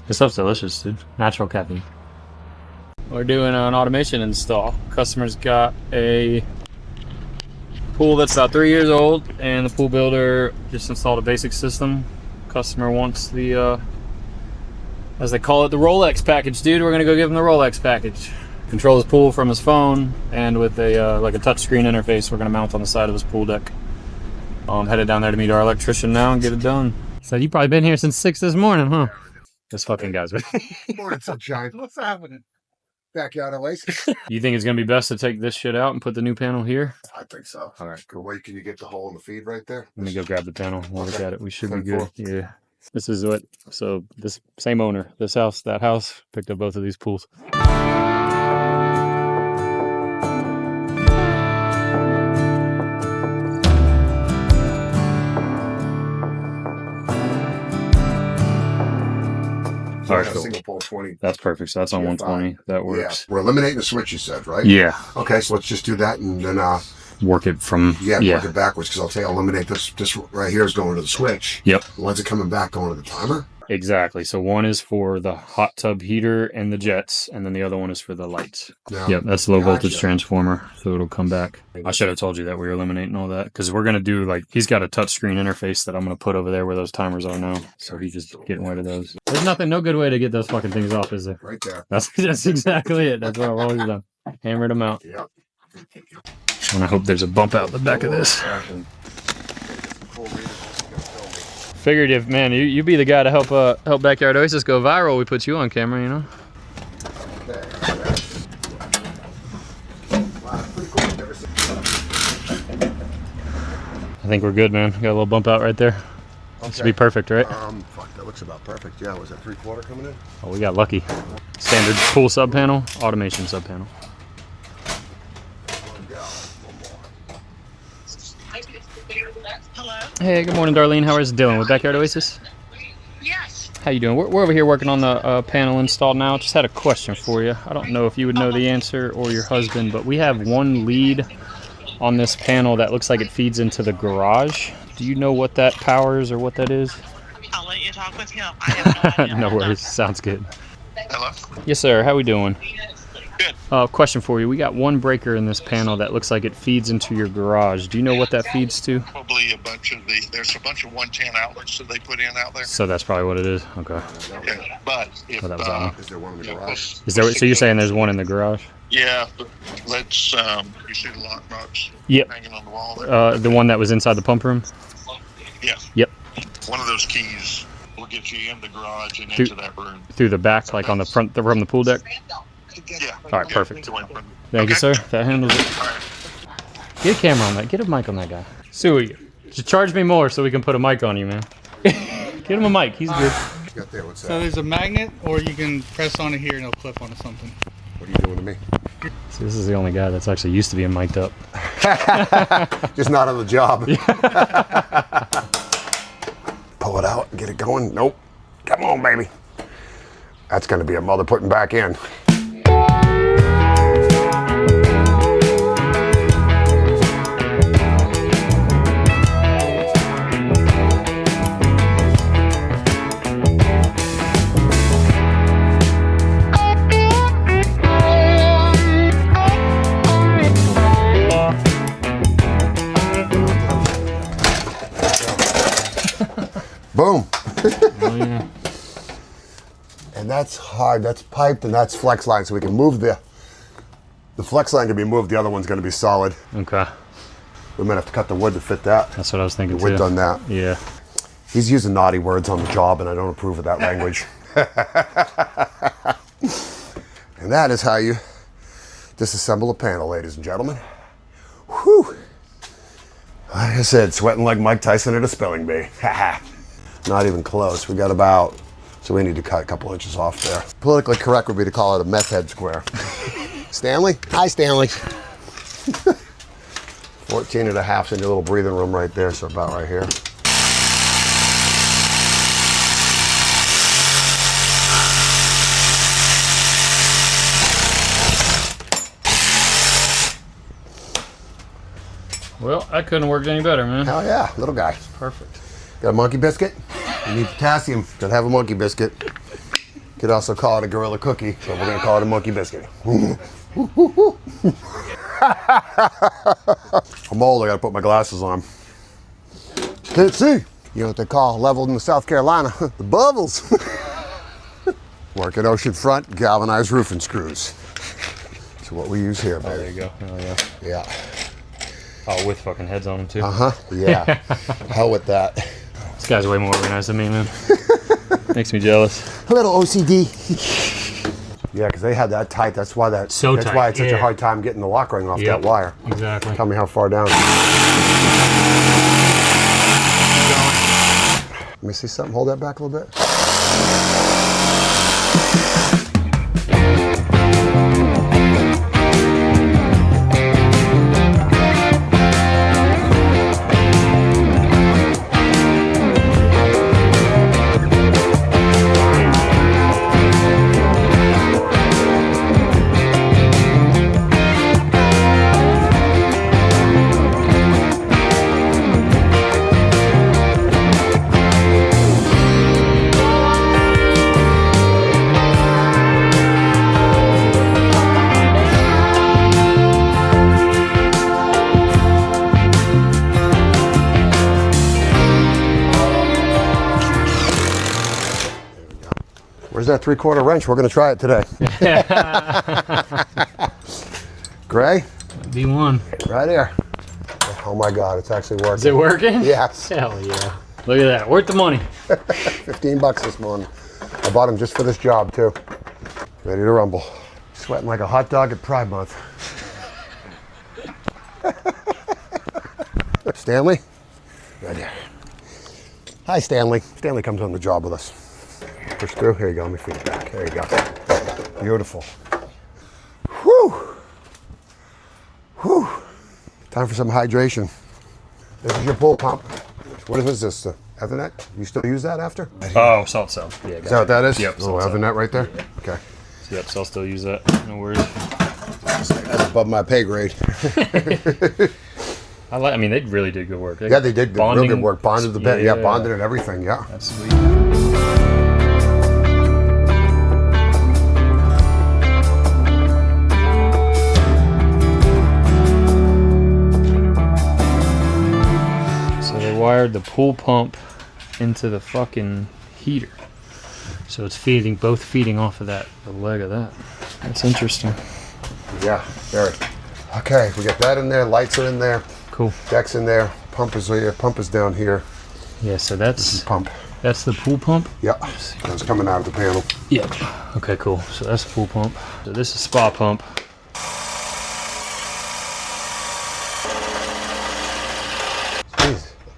This stuff's delicious, dude. Natural caffeine. We're doing an automation install. Customer's got a pool that's about 3 years old, and the pool builder just installed a basic system. Customer wants the, as they call it, the Rolex package, dude. We're gonna go give him the Rolex package. Control his pool from his phone, and with a like a touchscreen interface, we're gonna mount on the side of his pool deck. I'm headed down there to meet our electrician now and get it done. So you probably been here since 6 this morning, huh? This fucking guy's. Morning, sunshine. What's happening? Backyard Oasis. You think it's gonna be best to take this shit out and put the new panel here? I think so. All right, Cool. Wait, can you get the hole in the feed right there? let me go grab the panel. We'll look at it. We should be 10-4. good. Yeah. This is what. So this same owner, this house, that house, picked up both of these pools. All right, cool. Single pole 20. That's perfect. So that's on Yeah, 120. That Yeah. works. We're eliminating the switch, you said, right? Yeah. Okay, so let's just do that and then, Work it from. work Yeah. it backwards because I'll tell you, eliminate this. This right here is going to the switch. Yep. When's it coming back going to the timer? Exactly. So one is for the hot tub heater and the jets, and then the other one is for the lights. No. Yep, that's the low voltage Gotcha. transformer, so it'll come back. I should have told you that we were eliminating all that, because we're going to do, like, he's got a touchscreen interface that I'm going to put over there where those timers are now, so he's just getting rid of those. There's no good way to get those fucking things off, is there? Right there. That's exactly it. That's what I've always done. Hammered them out. Yep. And I hope there's a bump out the back of this. Figured if, man, you be the guy to help Backyard Oasis go viral, we put you on camera, you know? I think we're good, man. Got a little bump out right there. This should be perfect, right? Fuck, that looks about perfect. Yeah, was that 3/4 coming in? Oh, we got lucky. Standard pool sub panel, automation sub panel. Hello? Hey, good morning, Darlene. How is it doing with Backyard Oasis? Yes. How you doing? We're over here working on the panel install now. Just had a question for you. I don't know if you would know the answer or your husband, but we have one lead on this panel that looks like it feeds into the garage. Do you know what that powers or what that is? I'll let you talk with him. I have no idea. No worries. Sounds good. Hello? Yes, sir. How we doing? Good. Question for you. We got one breaker in this panel that looks like it feeds into your garage. Do you know what that feeds to? Probably a bunch of there's a bunch of 110 outlets that they put in out there. So that's probably what it is. Okay. Yeah, but if, Oh, that was that one. Is there one in the yeah, garage? Is there? So you're saying there's one in the garage? yeah, but let's, you see the lock nuts Yep. hanging on the wall there? The one that was inside the pump room? Yeah. Yep. One of those keys will get you in the garage and Through- into that room. Through the back, like on the front from the pool deck? Yeah. All right, perfect. Go in from- Thank you, Okay. sir. That handles it. All right. Get a camera on that. Get a mic on that guy. Suey, just charge me more so we can put a mic on you, man. Get him a mic. He's good. You got there, what's So that? there's a magnet, or you can press on it here and it'll clip onto something. What are you doing to me? See, this is the only guy that's actually used to being mic'd up. Just not on the job. Pull it out and get it going. Nope. Come on, baby. That's going to be a mother putting back in. Boom. Oh, yeah. And that's hard. That's piped and that's flex line. So we can move the flex line can be moved. The other one's going to be solid. Okay. We might have to cut the wood to fit that. That's what I was thinking, The wood too. done that. Yeah. He's using naughty words on the job, and I don't approve of that language. And that is how you disassemble a panel, ladies and gentlemen. Whew. Like I said, sweating like Mike Tyson at a spelling bee. Not even close. We got about, so we need to cut a couple inches off there. Politically correct would be to call it a meth head square. Stanley? Hi, Stanley. 14 and a half's in your little breathing room right there, so about right here. Well, that couldn't have worked any better, man. Hell yeah, little guy. Perfect. Got a monkey biscuit? You need potassium. Gotta have a monkey biscuit. Could also call it a gorilla cookie, but we're gonna call it a monkey biscuit. I'm old, I gotta put my glasses on. Can't see. You know what they call leveled in South Carolina? The bubbles. Working ocean front, galvanized roofing screws. That's what we use here, baby. Oh, there you go. Oh, yeah. Yeah. Oh, with fucking heads on them, too. Uh-huh, yeah. Hell with that. This guy's way more organized than me, man. Makes me jealous. A little OCD. Yeah, because they had that tight. That's why that's So tight, why it's such a yeah. hard time getting the lock ring off that wire. Exactly. Tell me how far down. Let me see something. Hold that back a little bit. Where's that 3/4 wrench? We're going to try it today. Gray? B1. Right here. Oh my God, it's actually working. Is it working? Yes. Hell yeah. Look at that. Worth the money. $15 this morning. I bought them just for this job too. Ready to rumble. Sweating like a hot dog at Pride Month. Stanley? Right here. Hi, Stanley. Stanley comes on the job with us. Push through. Here you go. Let me feed it back. There you go. Beautiful. Whew. Whew. Time for some hydration. This is your pool pump. What is this? Ethernet? You still use that after? Oh, salt cell. Yeah, Is that what that is? Yep. Oh, Salt cell. Ethernet right there? Okay. Yep, so I'll still use that. No worries. That's above my pay grade. I mean, they really did good work. Yeah, they did real good work. Bonded the bed. Yeah, bonded and everything. Yeah. That's sweet. Wired the pool pump into the fucking heater, so it's both feeding off of the leg of that. That's interesting. Yeah, very. Okay, we got that in there. Lights are in there. Cool. Deck's in there. Pump is here. Pump is down here. Yeah, so that's pump. That's the pool pump. Yep. That's coming out of the panel. Yep. Okay, cool. So that's the pool pump. So this is spa pump.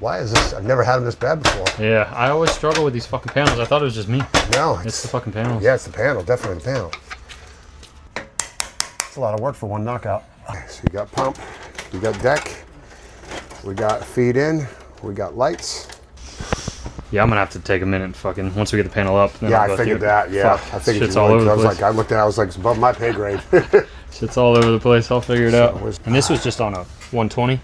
Why is this? I've never had them this bad before. Yeah, I always struggle with these fucking panels. I thought it was just me. No, it's the fucking panels. Yeah, it's the panel. Definitely the panel. It's a lot of work for one knockout. So you got pump, you got deck, we got feed in, we got lights. Yeah, I'm gonna have to take a minute and fucking once we get the panel up. Then Yeah, I'll go I figured through. that. Yeah, Fuck, I figured shit's all over the place. I looked at it, I was like, it's above my pay grade. Shit's all over the place. I'll figure it out. And this was just on a 120.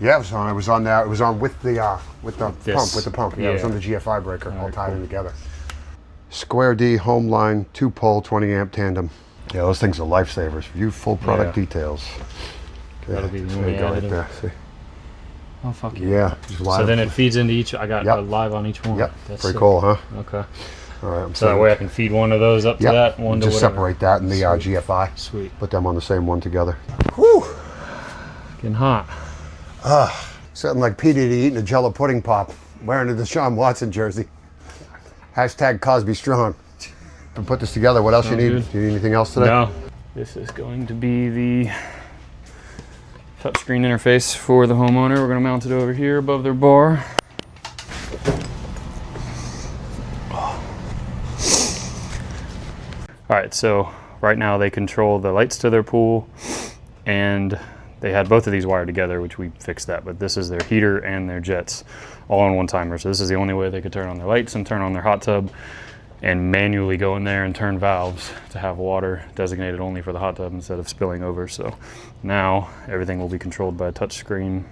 Yeah, it was on there. It was on with the pump. Yeah, it was Yeah. on the GFI breaker, all tied in together. Square D home line 2-pole 20 amp tandem. Yeah, those things are lifesavers. View full product details. Okay, That'll be the there you go, right there. See? Oh fuck yeah. Yeah. Just live. So then it feeds into each. I got Yep. a live on each one. Yep. That's Pretty sick. cool, huh? Okay. All right. So that way I can feed one of those up to that one to just whatever. separate that and the GFI. Sweet. Put them on the same one together. Whew. Getting hot. Something like P. Diddy eating a Jello pudding pop, wearing a Deshaun Watson jersey. Hashtag Cosby Strong. To put this together, what else Sounds you need? good. Do you need anything else today? No. This is going to be the touchscreen interface for the homeowner. We're going to mount it over here above their bar. All right, so right now they control the lights to their pool, and they had both of these wired together, which we fixed that, but this is their heater and their jets all on one timer. So this is the only way they could turn on their lights and turn on their hot tub and manually go in there and turn valves to have water designated only for the hot tub instead of spilling over. So now everything will be controlled by a touchscreen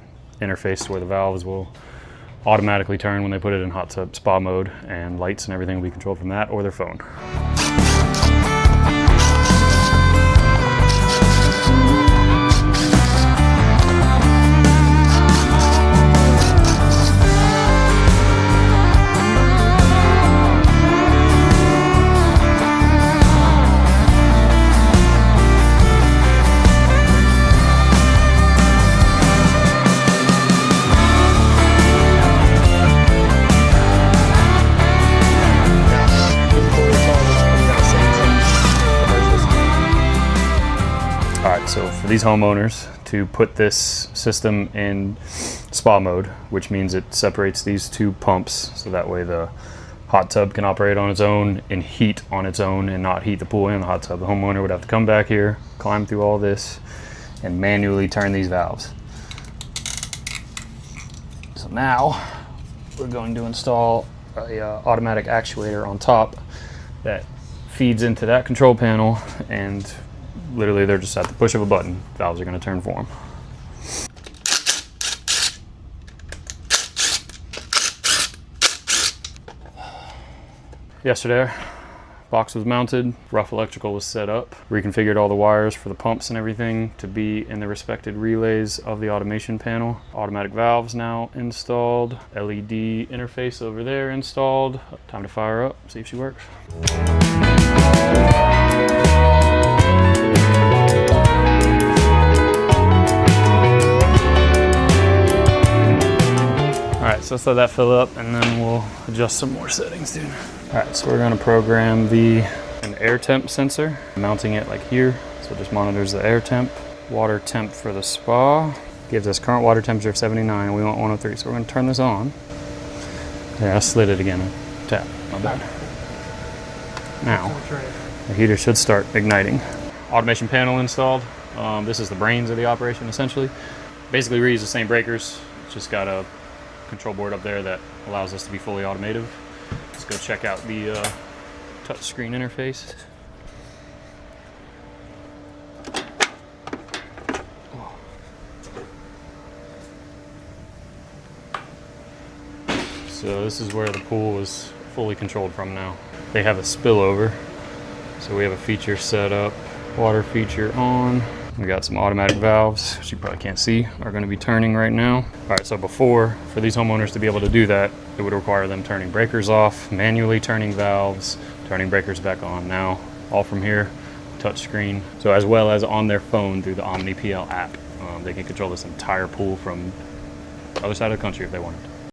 interface where the valves will automatically turn when they put it in hot tub spa mode, and lights and everything will be controlled from that or their phone. these homeowners to put this system in spa mode, which means it separates these two pumps, so that way the hot tub can operate on its own and heat on its own and not heat the pool and the hot tub. The homeowner would have to come back here, climb through all this, and manually turn these valves. So now we're going to install a automatic actuator on top that feeds into that control panel, and literally they're just at the push of a button. Valves are going to turn for them. Yesterday, box was mounted, rough electrical was set up, reconfigured all the wires for the pumps and everything to be in the respected relays of the automation panel. Automatic valves now installed, LED interface over there installed. Time to fire up, see if she works. Alright, so let's let that fill up and then we'll adjust some more settings, dude. Alright, so we're going to program an air temp sensor, mounting it like here. So it just monitors the air temp. Water temp for the spa. Gives us current water temperature of 79 and we want 103. So we're going to turn this on. Yeah, I slid it again. Tap, my bad. Now, the heater should start igniting. Automation panel installed. This is the brains of the operation essentially. Basically we reuse the same breakers. It's just got a control board up there that allows us to be fully automated. Let's go check out the touchscreen interface. So this is where the pool is fully controlled from now. They have a spillover, so we have a feature set up. Water feature on. We got some automatic valves, which you probably can't see, are going to be turning right now. All right, so before, for these homeowners to be able to do that, it would require them turning breakers off, manually turning valves, turning breakers back on. Now, all from here, touchscreen. So as well as on their phone through the OmniPL app, they can control this entire pool from the other side of the country if they wanted.